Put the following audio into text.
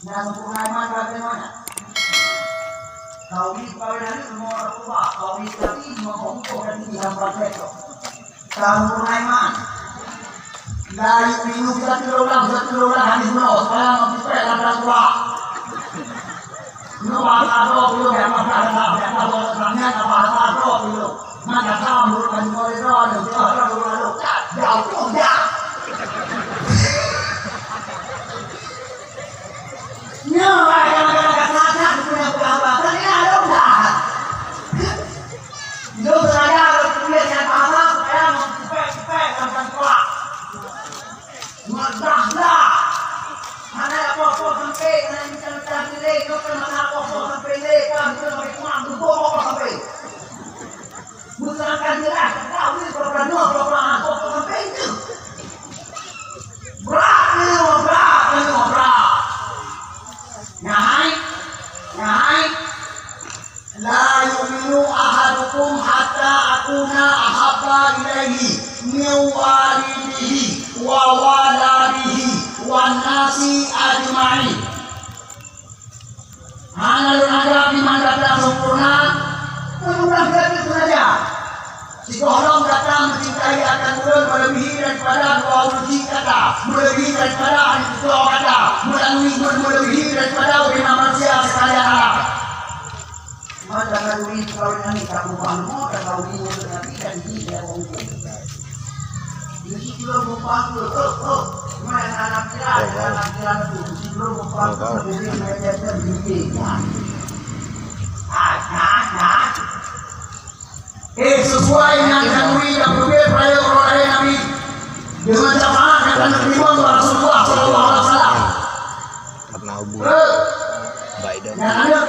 Yang sempurna bagaimana? Tauhid kawinannya semua orang tua. Tauhid tadi mengumpul dan dihambat itu. Sempurna iman. Dari minggu kita tidur-ulang hadis menurut saya mempipet orang tua. Menurut bahasa belum yang bahasa belum. Maka tahu menurut hadis koridor dan lalu jauh dah. Nyawa yang kata-kata punya perabatan ini ada udah. Itu saya kuliah yang bahasa saya mempipet orang tua. Dah. Mana apa-apa sampai mana bicara pilih, kau kena apa-apa sampai pilih, kan kita sampai kumang tu apa sampai. Bukan jelas, tahu ni program apa sampai itu. Berat. Nyai. La yu'minu ahadukum hatta akuna ahabba ilaihi min walidihi wa waladihi wan nasi ajma'in. Lalu menghadapi mandat yang sempurna, kemudian itu saja. Jika orang datang mencintai akan melebihi daripada 20 kata, melebihi daripada dua kata, melebihi daripada bagaimana manusia sekalian alam. Maka kali ini kau ini kamu bangun dan kau ini nanti dan ini dia bangun. Jadi kalau membantu, mana anak kira itu, kalau membantu beri mereka terbiji. Sesuai dengan kanuri yang berbeda pada orang Nabi dengan jamaah yang akan terima Rasulullah Sallallahu Alaihi Wasallam. Karena Abu Baidan. Yang ada